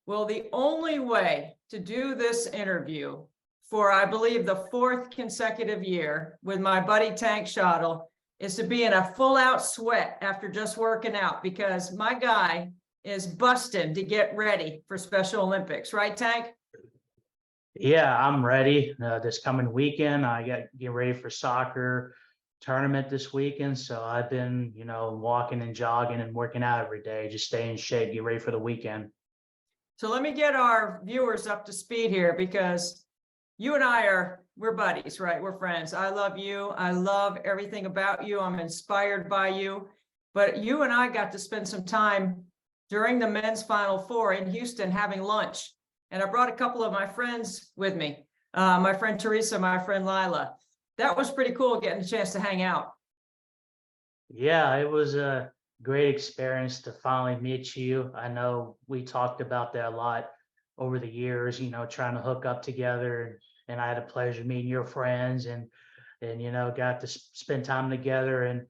Well, the only way to do this interview for, I believe, the fourth consecutive year with my buddy Tank Schottle is to be in a full out sweat after just working out, because my guy is busting to get ready for Special Olympics. Right, Tank? Yeah, I'm ready. This coming weekend, I get ready for soccer tournament this weekend. So I've been, walking and jogging and working out every day, just stay in shape, get ready for the weekend. So let me get our viewers up to speed here, because you and we're buddies, right? We're friends. I love you. I love everything about you. I'm inspired by you. But you and I got to spend some time during the men's Final Four in Houston having lunch. And I brought a couple of my friends with me, my friend Teresa, my friend Lila. That was pretty cool, getting a chance to hang out. Yeah, it was a great experience to finally meet you. I know we talked about that a lot over the years, trying to hook up together. And I had the pleasure of meeting your friends and got to spend time together and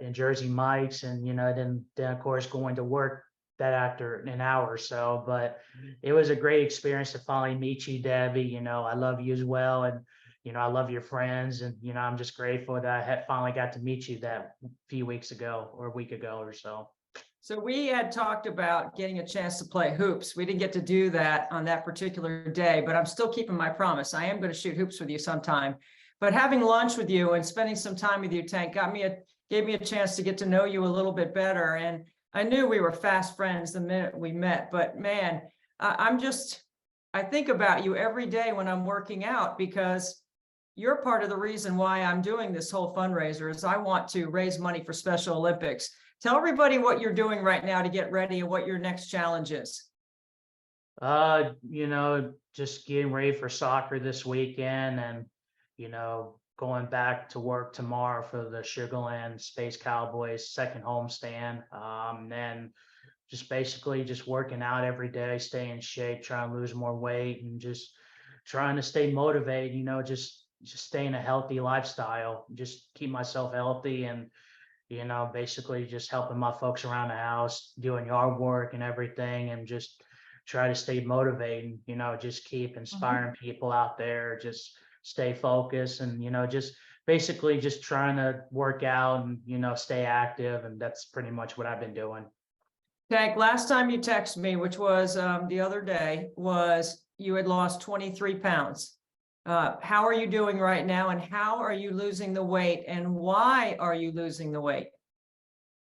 in Jersey Mike's, and then of course going to work that after an hour or so. But it was a great experience to finally meet you, Debbie. I love you as well, and I love your friends, and I'm just grateful that I had finally got to meet you that few weeks ago or a week ago or so. So we had talked about getting a chance to play hoops. We didn't get to do that on that particular day, but I'm still keeping my promise. I am going to shoot hoops with you sometime. But having lunch with you and spending some time with you, Tank, gave me a chance to get to know you a little bit better. And I knew we were fast friends the minute we met. But man, I think about you every day when I'm working out, because you're part of the reason why I'm doing this whole fundraiser. Is I want to raise money for Special Olympics. Tell everybody what you're doing right now to get ready and what your next challenge is. Just getting ready for soccer this weekend, and, going back to work tomorrow for the Sugarland Space Cowboys second homestand. Then just basically just working out every day, stay in shape, trying to lose more weight, and just trying to stay motivated, just staying a healthy lifestyle, just keep myself healthy, and basically just helping my folks around the house, doing yard work and everything, and just try to stay motivated, just keep inspiring people out there, just stay focused, and, just basically just trying to work out and, stay active. And that's pretty much what I've been doing. Tank, last time you texted me, which was the other day, was you had lost 23 pounds. How are you doing right now, and how are you losing the weight, and why are you losing the weight?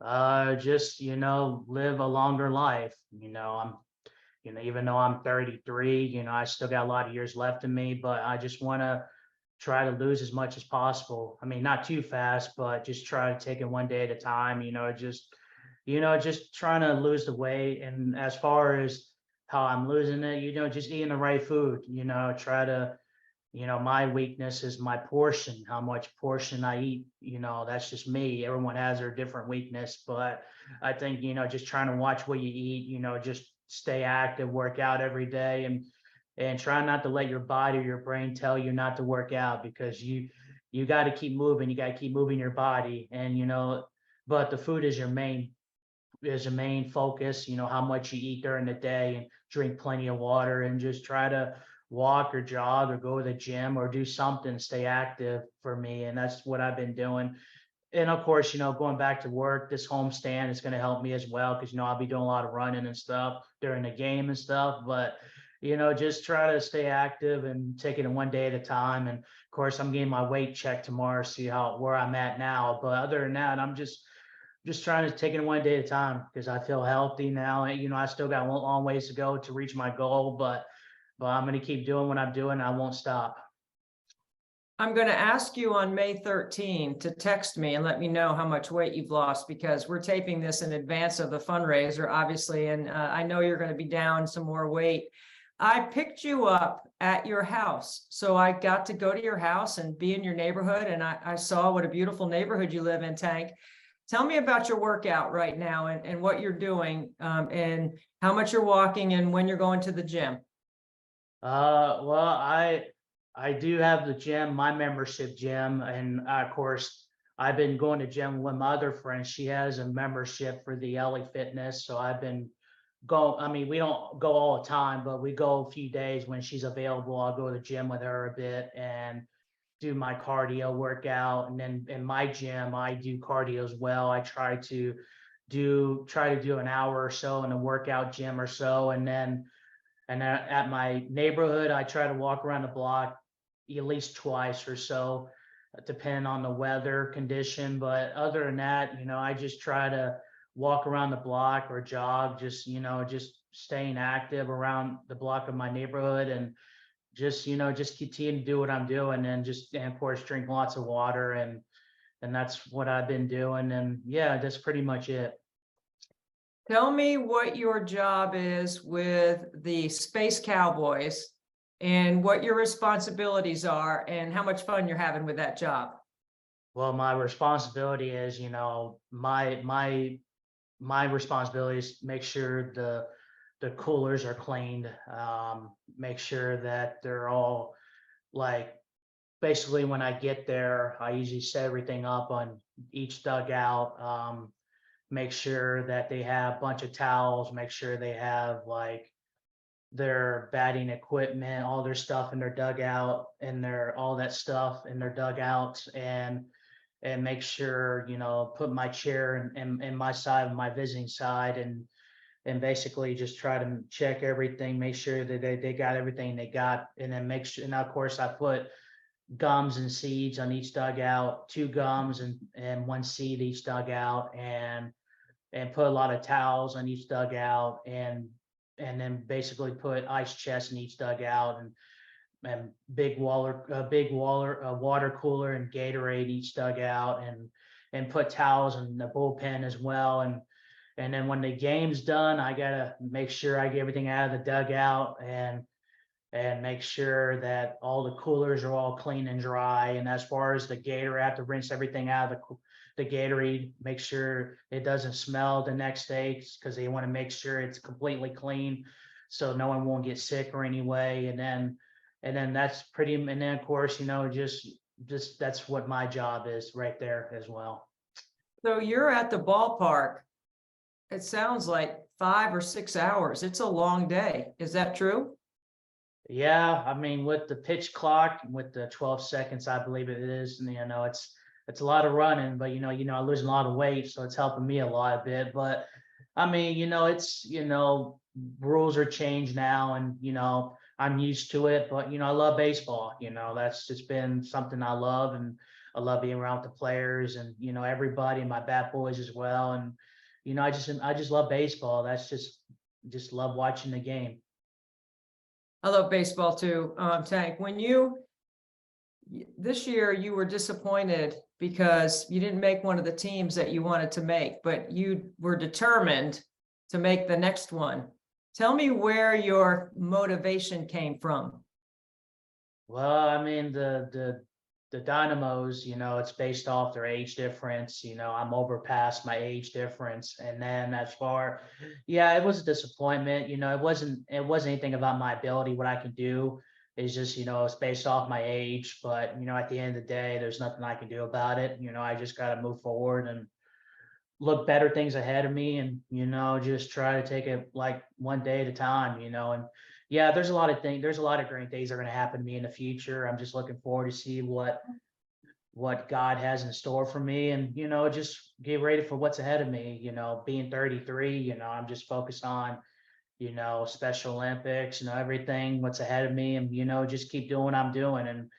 Just, live a longer life. Even though I'm 33, I still got a lot of years left in me, but I just want to try to lose as much as possible. I mean, not too fast, but just try to take it one day at a time, just trying to lose the weight. And as far as how I'm losing it, just eating the right food, try to, my weakness is my portion, how much portion I eat. That's just me. Everyone has their different weakness, but I think, just trying to watch what you eat, just stay active, work out every day, and try not to let your body or your brain tell you not to work out, because you got to keep moving. You got to keep moving your body, and, but the food is your main focus, how much you eat during the day, and drink plenty of water, and just try to walk or jog or go to the gym or do something, stay active for me. And that's what I've been doing. And of course, going back to work, this homestand is going to help me as well, because, I'll be doing a lot of running and stuff during the game and stuff. But, just try to stay active and take it one day at a time. And of course, I'm getting my weight checked tomorrow, see where I'm at now. But other than that, I'm just trying to take it one day at a time, because I feel healthy now. And, I still got a long ways to go to reach my goal, but I'm going to keep doing what I'm doing. I won't stop. I'm going to ask you on May 13 to text me and let me know how much weight you've lost, because we're taping this in advance of the fundraiser, obviously. And I know you're going to be down some more weight. I picked you up at your house. So I got to go to your house and be in your neighborhood. And I saw what a beautiful neighborhood you live in, Tank. Tell me about your workout right now, and what you're doing, and how much you're walking, and when you're going to the gym. Well, I do have the gym, my membership gym, and of course I've been going to gym with my other friend. She has a membership for the LA Fitness, so I've been go, I mean, we don't go all the time, but we go a few days when she's available. I'll go to the gym with her a bit and do my cardio workout. And then in my gym, I do cardio as well. I try to do an hour or so in a workout gym or so. And then at my neighborhood, I try to walk around the block at least twice or so, depending on the weather condition. But other than that, I just try to walk around the block or jog, just, just staying active around the block of my neighborhood, and just continue to do what I'm doing, and of course, drink lots of water. And that's what I've been doing. And yeah, that's pretty much it. Tell me what your job is with the Space Cowboys and what your responsibilities are and how much fun you're having with that job. Well, my responsibility is, my responsibility is make sure the coolers are cleaned, make sure that they're all, like, basically when I get there, I usually set everything up on each dugout, make sure that they have a bunch of towels, make sure they have like their batting equipment, all their stuff in their dugout, and their all that stuff in their dugouts, and make sure, put my chair in my side of my visiting side, and basically just try to check everything, make sure that they got everything they got, and then make sure. And of course, I put gums and seeds on each dugout, 2 gums and 1 seed each dugout, and put a lot of towels on each dugout, and then basically put ice chests in each dugout, and water cooler and Gatorade each dugout, and put towels in the bullpen as well. And then when the game's done, I gotta make sure I get everything out of the dugout, and make sure that all the coolers are all clean and dry. And as far as the Gator, I have to rinse everything out of the Gatorade, make sure it doesn't smell the next day, because they want to make sure it's completely clean, so no one won't get sick or anyway. And then that's pretty. And then of course, just that's what my job is right there as well. So you're at the ballpark. It sounds like 5 or 6 hours. It's a long day. Is that true? Yeah, I mean, with the pitch clock, with the 12 seconds, I believe it is, and it's a lot of running, but I'm losing a lot of weight, so it's helping me a lot a bit. But I mean, it's rules are changed now, and I'm used to it. But I love baseball. That's just been something I love, and I love being around with the players, and everybody, and my bat boys as well. And I just love baseball. That's just love watching the game. I love baseball too. Tank, this year you were disappointed because you didn't make one of the teams that you wanted to make, but you were determined to make the next one. Tell me where your motivation came from. Well, I mean, the Dynamos, it's based off their age difference. I'm over past my age difference. And then yeah, it was a disappointment. It wasn't anything about my ability, what I can do. It's just, it's based off my age. But, at the end of the day, there's nothing I can do about it. I just got to move forward and look better things ahead of me, and just try to take it like one day at a time. And yeah, there's a lot of great things that are going to happen to me in the future. I'm just looking forward to see what God has in store for me, and just get ready for what's ahead of me. Being 33, I'm just focused on Special Olympics, everything what's ahead of me, and just keep doing what I'm doing. And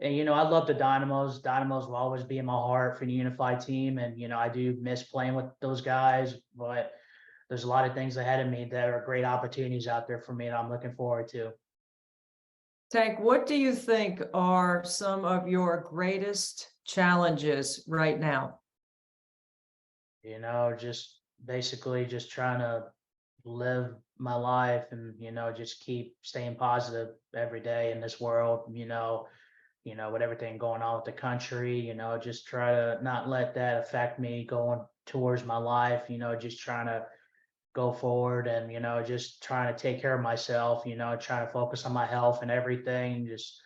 I love the Dynamos. Dynamos will always be in my heart for the unified team. And I do miss playing with those guys, but there's a lot of things ahead of me that are great opportunities out there for me that I'm looking forward to. Tank, what do you think are some of your greatest challenges right now? Just basically just trying to live my life, and just keep staying positive every day in this world. With everything going on with the country, just try to not let that affect me going towards my life. Just trying to go forward, and just trying to take care of myself, trying to focus on my health and everything. Just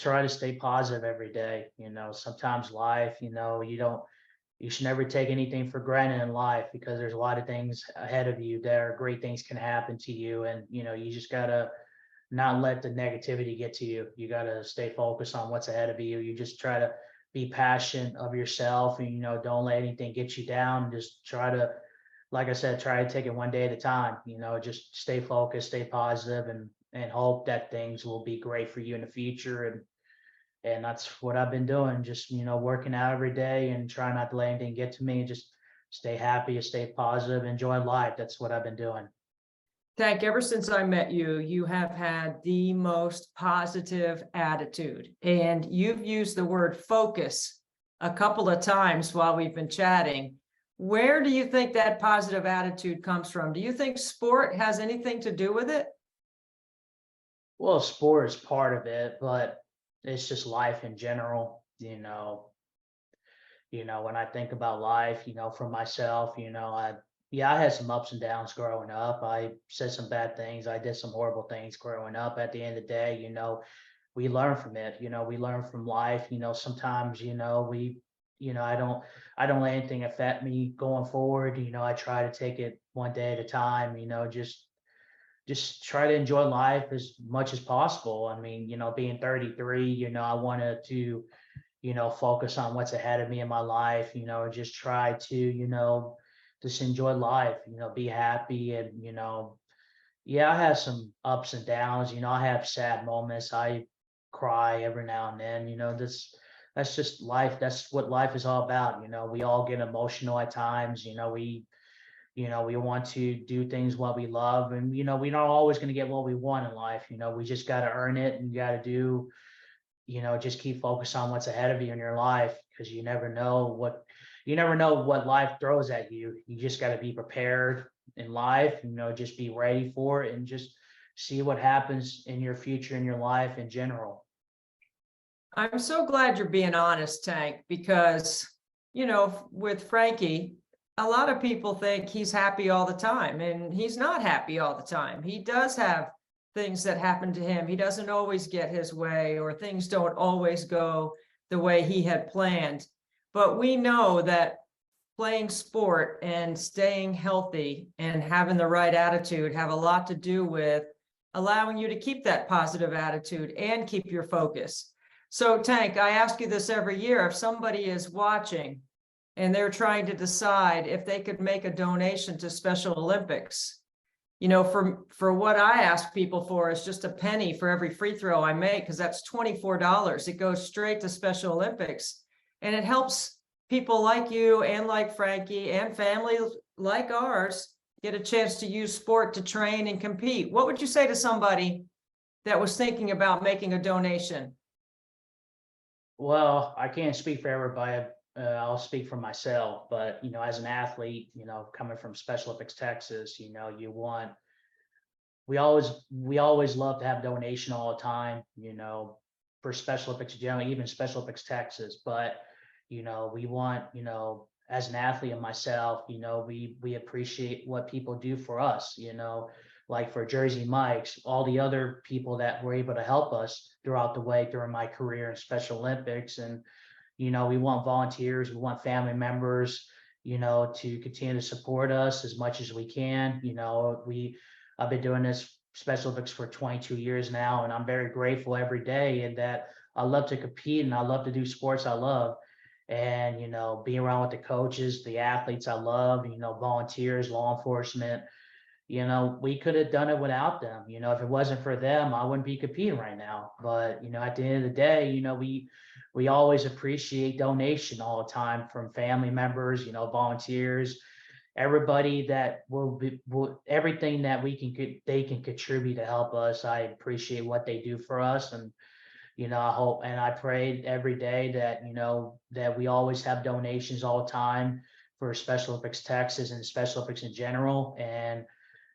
try to stay positive every day. Sometimes life, you don't you should never take anything for granted in life, because there's a lot of things ahead of you that are great things can happen to you. And, you just gotta not let the negativity get to you. You gotta stay focused on what's ahead of you. You just try to be passionate of yourself, and, don't let anything get you down. Just try to, like I said, try to take it one day at a time, just stay focused, stay positive, and hope that things will be great for you in the future. And that's what I've been doing, just, working out every day and trying not to let anything get to me, just stay happy, stay positive, enjoy life. That's what I've been doing. Tank, ever since I met you, you have had the most positive attitude. And you've used the word focus a couple of times while we've been chatting. Where do you think that positive attitude comes from? Do you think sport has anything to do with it? Well, sport is part of it, but it's just life in general. When I think about life, for myself, I had some ups and downs growing up. I said some bad things. I did some horrible things growing up. At the end of the day, we learn from it. We learn from life. Sometimes, I don't let anything affect me going forward. I try to take it one day at a time, just try to enjoy life as much as possible. I mean, being 33, I wanted to, focus on what's ahead of me in my life, just try to, just enjoy life, be happy. And, yeah, I have some ups and downs, I have sad moments. I cry every now and then, that's just life. That's what life is all about. We all get emotional at times, we want to do things what we love, and, we're not always going to get what we want in life. We just got to earn it, and you got to do, just keep focused on what's ahead of you in your life, because you never know what life throws at you. You just got to be prepared in life, just be ready for it, and just see what happens in your future, in your life in general. I'm so glad you're being honest, Tank, because, with Frankie, a lot of people think he's happy all the time, and he's not happy all the time. He does have things that happen to him. He doesn't always get his way, or things don't always go the way he had planned. But we know that playing sport and staying healthy and having the right attitude have a lot to do with allowing you to keep that positive attitude and keep your focus. So, Tank, I ask you this every year. If somebody is watching and they're trying to decide if they could make a donation to Special Olympics, for what I ask people for is just a penny for every free throw I make, because that's $24. It goes straight to Special Olympics, and it helps people like you and like Frankie and families like ours get a chance to use sport to train and compete. What would you say to somebody that was thinking about making a donation? Well, I can't speak for everybody. I'll speak for myself, but, as an athlete, coming from Special Olympics, Texas, we always love to have donation all the time, for Special Olympics generally, even Special Olympics Texas. But, we want, as an athlete and myself, we appreciate what people do for us, like for Jersey Mike's, all the other people that were able to help us throughout the way during my career in Special Olympics. And, we want volunteers, we want family members, to continue to support us as much as we can. I've been doing this Special Olympics for 22 years now, and I'm very grateful every day, and that I love to compete and I love to do sports I love. And, being around with the coaches, the athletes I love, volunteers, law enforcement, we could have done it without them. If it wasn't for them, I wouldn't be competing right now. But, at the end of the day, we always appreciate donation all the time from family members, volunteers, everybody that everything that they can contribute to help us. I appreciate what they do for us. And, I hope and I pray every day that, that we always have donations all the time for Special Olympics Texas and Special Olympics in general. And,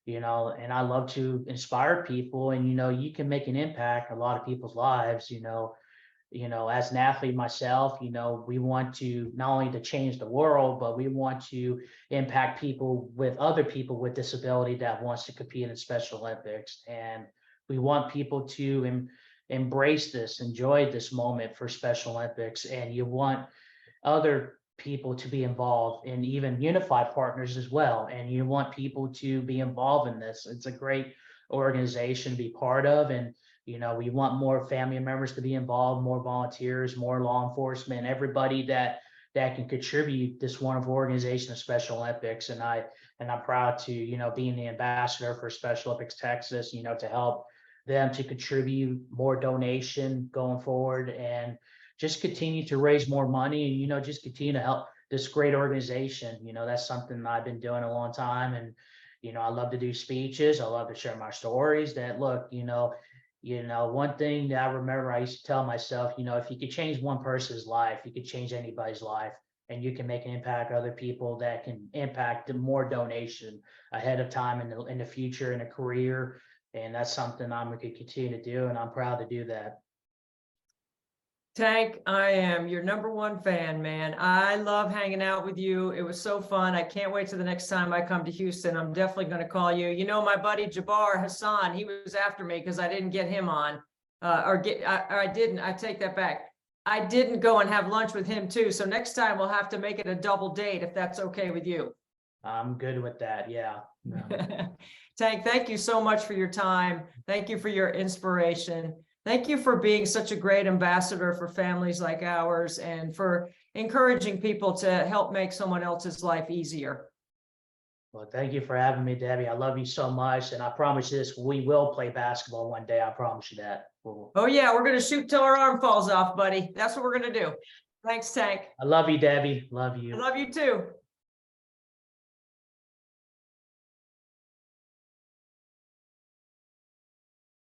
and I love to inspire people, and, you can make an impact in a lot of people's lives, as an athlete myself, we want to not only to change the world, but we want to impact other people with disability that wants to compete in Special Olympics. And we want people to embrace this, enjoy this moment for Special Olympics. And you want other people to be involved and even unify partners as well. And you want people to be involved in this. It's a great organization to be part of. And, we want more family members to be involved, more volunteers, more law enforcement, everybody that can contribute this wonderful organization of Special Olympics. And I'm proud to, being the ambassador for Special Olympics Texas, to help them to contribute more donation going forward and just continue to raise more money and, just continue to help this great organization. That's something I've been doing a long time. And, I love to do speeches. I love to share my stories that look, one thing that I remember I used to tell myself, if you could change one person's life, you could change anybody's life, and you can make an impact on other people that can impact more donation ahead of time in the future in a career. And that's something I'm going to continue to do. And I'm proud to do that. Tank, I am your #1 fan, man. I love hanging out with you. It was so fun. I can't wait till the next time I come to Houston. I'm definitely going to call you. My buddy Jabbar Hassan, he was after me because I didn't get him on. I didn't. I take that back. I didn't go and have lunch with him too. So next time we'll have to make it a double date if that's okay with you. I'm good with that. Yeah. No. Tank, thank you so much for your time. Thank you for your inspiration. Thank you for being such a great ambassador for families like ours and for encouraging people to help make someone else's life easier. Well, thank you for having me, Debbie. I love you so much. And I promise you this, we will play basketball one day. I promise you that. Oh yeah, we're going to shoot till our arm falls off, buddy. That's what we're going to do. Thanks, Tank. I love you, Debbie. Love you. I love you too.